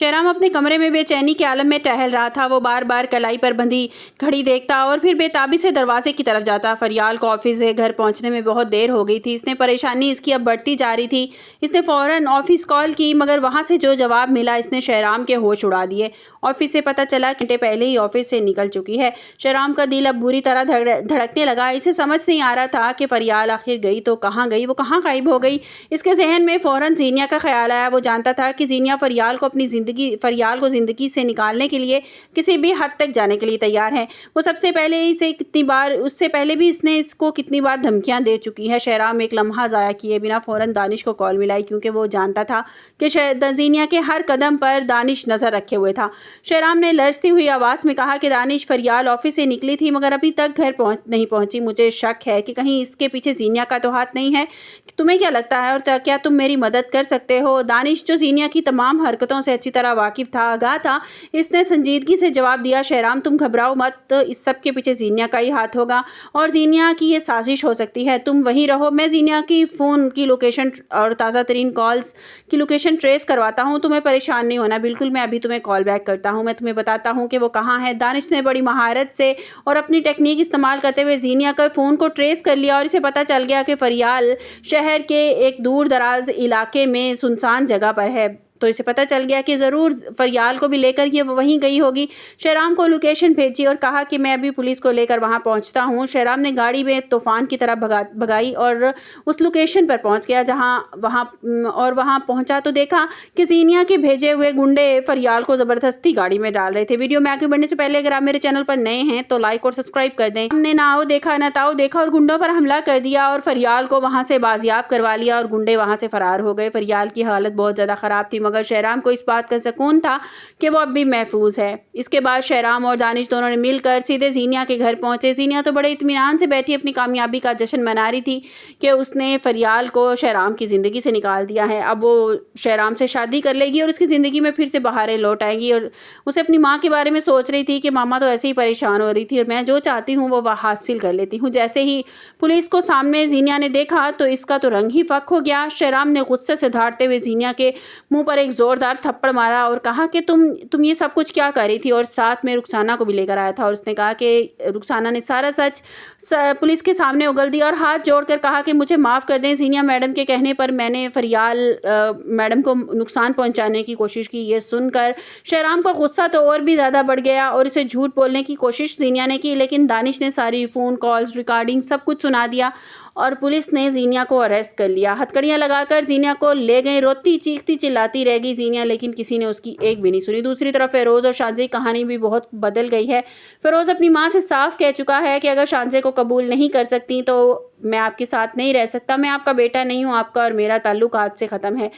शहराम अपने कमरे में बेचैनी के आलम में टहल रहा था। वो बार बार कलाई पर बंधी घड़ी देखता और फिर बेताबी से दरवाजे की तरफ जाता। फरियाल को ऑफिस से घर पहुंचने में बहुत देर हो गई थी। इसने परेशानी इसकी अब बढ़ती जा रही थी। इसने फौरन ऑफिस कॉल की, मगर वहां से जो जवाब मिला इसने शहराम के होश उड़ा दिए। ऑफिस से पता चला घंटे पहले ही ऑफिस से निकल चुकी है। शहराम का दिल अब बुरी तरह धड़कने लगा। इसे समझ नहीं आ रहा था कि फरियाल आखिर गई तो कहाँ गई, वो कहाँ गायब हो गई। इसके जहन में फौरन जीनिया का ख्याल आया। वो जानता था कि जीनिया फरियाल को ज़िंदगी से निकालने के लिए किसी भी हद तक जाने के लिए तैयार है। वो सबसे पहले उससे पहले भी इसने इसको कितनी बार धमकियां दे चुकी है। शहराम एक लम्हा ज़ाया किए बिना फ़ौरन दानिश को कॉल मिलाई, क्योंकि वो जानता था कि जीनिया के हर कदम पर दानिश नज़र रखे हुए था। शहराम ने लरजती हुई आवाज़ में कहा कि दानिश, फरियाल ऑफिस से निकली थी मगर अभी तक घर नहीं पहुंची। मुझे शक है कि कहीं इसके पीछे जीनिया का तो हाथ नहीं है। तुम्हें क्या लगता है और क्या तुम मेरी मदद कर सकते हो? दानिश, जो जीनिया की तमाम हरकतों से अच्छी तरह वाकिफ था, आगाह था, इसने संजीदगी से जवाब दिया। शहराम, तुम घबराओ मत, इस सब के पीछे जीनिया का ही हाथ होगा और जीनिया की ये साजिश हो सकती है। तुम वहीं रहो, मैं जीनिया की फ़ोन की लोकेशन और ताज़ा तरीन कॉल्स की लोकेशन ट्रेस करवाता हूँ। तुम्हें परेशान नहीं होना, बिल्कुल। मैं अभी तुम्हें कॉल बैक करता हूँ, मैं तुम्हें बताता हूँ कि वो कहाँ है। दानिश ने बड़ी महारत से और अपनी टेक्निक इस्तेमाल करते हुए जीनिया के फ़ोन को ट्रेस कर लिया और इसे पता चल गया कि फरियाल शहर के एक दूर दराज इलाके में सुनसान जगह पर है। तो इसे पता चल गया कि ज़रूर फरियाल को भी लेकर ये वहीं गई होगी। शहराम को लोकेशन भेजी और कहा कि मैं अभी पुलिस को लेकर वहां पहुंचता हूं। शहराम ने गाड़ी में तूफान की तरह भगाई और उस लोकेशन पर पहुंच गया। वहां पहुंचा तो देखा कि जीनिया के भेजे हुए गुंडे फरियाल को ज़बरदस्ती गाड़ी में डाल रहे थे। वीडियो में आगे बढ़ने से पहले अगर आप मेरे चैनल पर नए हैं तो लाइक और सब्सक्राइब कर दें। हमने ना आओ देखा ना ताओ देखा और गुंडों पर हमला कर दिया और फरियाल को वहां से बाजियाब करवा लिया और गुंडे वहां से फरार हो गए। फरियाल की हालत बहुत ज़्यादा ख़राब थी, मगर शहराम को इस बात का सुकून था कि वो अब भी महफूज है। इसके बाद शहराम और दानिश दोनों ने मिलकर सीधे जीनिया के घर पहुंचे। जीनिया तो बड़े इत्मीनान से बैठी अपनी कामयाबी का जश्न मना रही थी कि उसने फरियाल को शहराम की ज़िंदगी से निकाल दिया है। अब वो शहराम से शादी कर लेगी और उसकी ज़िंदगी में फिर से बहारें लौट आएंगी। और उसे अपनी माँ के बारे में सोच रही थी कि मामा तो ऐसे ही परेशान हो रही थी और मैं जो चाहती हूँ वो हासिल कर लेती हूँ। जैसे ही पुलिस को सामने जीनिया ने देखा तो इसका तो रंग ही फक हो गया। शहराम ने गुस्से से धारते हुए जीनिया के मुंह पर एक जोरदार थप्पड़ मारा और कहा कि तुम ये सब कुछ क्या कर रही थी, और साथ में रुखसाना को भी लेकर आया था। और उसने कहा कि रुखसाना ने सारा सच पुलिस के सामने उगल दिया और हाथ जोड़कर कहा कि मुझे माफ़ कर दें, जीनिया मैडम के कहने पर मैंने फरियाल मैडम को नुकसान पहुंचाने की कोशिश की। ये सुनकर शहराम का गुस्सा तो और भी ज़्यादा बढ़ गया और इसे झूठ बोलने की कोशिश जीनिया ने की, लेकिन दानिश ने सारी फ़ोन कॉल्स रिकॉर्डिंग सब कुछ सुना दिया और पुलिस ने जीनिया को अरेस्ट कर लिया। हथकड़ियाँ लगाकर जीनिया को ले गए। रोती चीखती चिल्लाती रह गई जीनिया, लेकिन किसी ने उसकी एक भी नहीं सुनी। दूसरी तरफ फेरोज़ और शांजे की कहानी भी बहुत बदल गई है। फेरोज़ अपनी माँ से साफ कह चुका है कि अगर शांजे को कबूल नहीं कर सकती तो मैं आपके साथ नहीं रह सकता, मैं आपका बेटा नहीं हूँ, आपका और मेरा ताल्लुक आज से ख़त्म है।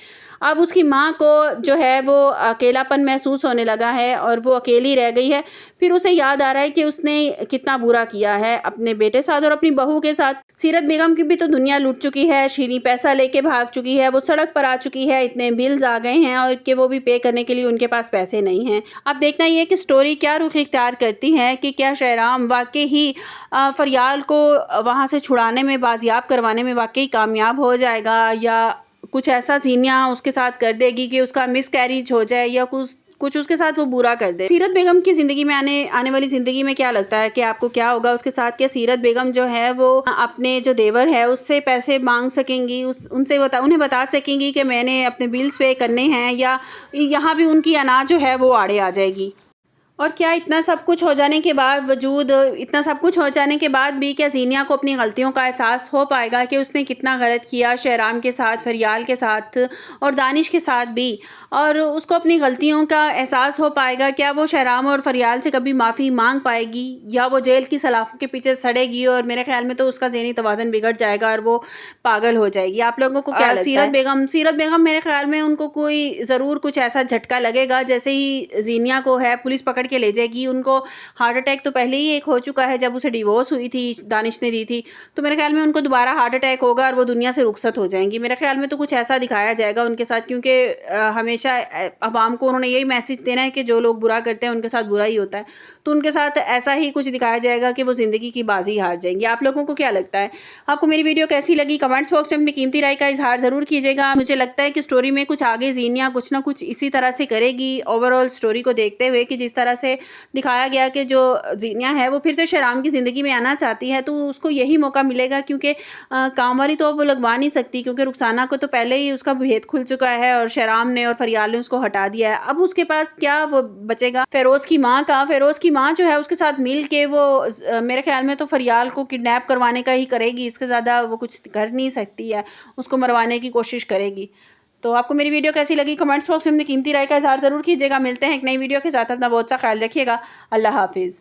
अब उसकी माँ को जो है वो अकेलापन महसूस होने लगा है और वो अकेली रह गई है। फिर उसे याद आ रहा है कि उसने कितना बुरा किया है अपने बेटे साथ और अपनी बहू के साथ। सीरत बेगम की भी तो दुनिया लूट चुकी है। शीरी पैसा लेके भाग चुकी है, वो सड़क पर आ चुकी है, इतने बिल्स आ गए हैं और कि वो भी पे करने के लिए उनके पास पैसे नहीं हैं। अब देखना ये कि स्टोरी क्या रुख इख्तियार करती है कि क्या शहराम वाकई ही फरियाल को वहाँ से छुड़ाने में, बाजियाब करवाने में वाकई कामयाब हो जाएगा, या कुछ ऐसा जीनिया उसके साथ कर देगी कि उसका मिसकैरेज हो जाए या कुछ उसके साथ वो बुरा कर दे। सीरत बेगम की ज़िंदगी में आने वाली ज़िंदगी में क्या लगता है कि आपको क्या होगा उसके साथ? क्या सीरत बेगम जो है वो अपने जो देवर है उससे पैसे मांग सकेंगी, उन्हें बता सकेंगी कि मैंने अपने बिल्स पे करने हैं, या यहाँ भी उनकी अनाज जो है वो आड़े आ जाएगी? और क्या इतना सब कुछ हो जाने के बाद भी क्या जीनिया को अपनी गलतियों का एहसास हो पाएगा कि उसने कितना गलत किया शहराम के साथ, फरियाल के साथ और दानिश के साथ भी, और उसको अपनी गलतियों का एहसास हो पाएगा? क्या वो शहराम और फरियाल से कभी माफ़ी मांग पाएगी, या वो जेल की सलाखों के पीछे सड़ेगी? और मेरे ख्याल में तो उसका ज़हनी तवाज़ुन बिगड़ जाएगा और वो पागल हो जाएगी। आप लोगों को क्या लगता है? सीरत बेगम मेरे ख्याल में उनको कोई ज़रूर कुछ ऐसा झटका लगेगा, जैसे ही जीनिया को है पुलिस पकड़ के ले जाएगी। उनको हार्ट अटैक तो पहले ही एक हो चुका है जब उसे डिवोर्स हुई थी, दानिश ने दी थी, तो मेरे ख्याल में उनको दोबारा हार्ट अटैक होगा और वो दुनिया से रुखसत हो जाएंगी। मेरे ख्याल में तो कुछ ऐसा दिखाया जाएगा उनके साथ, क्योंकि हमेशा अवाम को उन्होंने यही मैसेज देना है कि जो लोग बुरा करते हैं उनके साथ बुरा ही होता है, तो उनके साथ ऐसा ही कुछ दिखाया जाएगा कि वो ज़िंदगी की बाजी हार जाएंगे। आप लोगों को क्या लगता है? आपको मेरी वीडियो कैसी लगी? कमेंट्स बॉक्स में अपनी कीमती राय का इजहार ज़रूर कीजिएगा। मुझे लगता है कि स्टोरी में कुछ आगे ज़ीनिया कुछ ना कुछ इसी तरह से करेगी, ओवरऑल स्टोरी को देखते हुए, कि जिस तरह से दिखाया गया कि जो ज़ीनिया है वो फिर से शहराम की ज़िंदगी में आना चाहती है, तो उसको यही मौका मिलेगा, क्योंकि काम वाली तो अब वो लगवा नहीं सकती, क्योंकि रुखसाना को तो पहले ही उसका भेद खुल चुका है और शहराम ने और फरियाल ने उसको हटा दिया है। अब उसके पास क्या वो बचेगा? फेरोज़ की माँ जो है उसके साथ मिल के वो मेरे ख्याल में तो फरियाल को किडनैप करवाने का ही करेगी, इसके ज़्यादा वो कुछ कर नहीं सकती है, उसको मरवाने की कोशिश करेगी। तो आपको मेरी वीडियो कैसी लगी? कमेंट्स बॉक्स में अपनी कीमती राय का इजहार ज़रूर कीजिएगा। मिलते हैं एक नई वीडियो के साथ। अपना बहुत सा ख्याल रखिएगा। अल्लाह हाफिज़।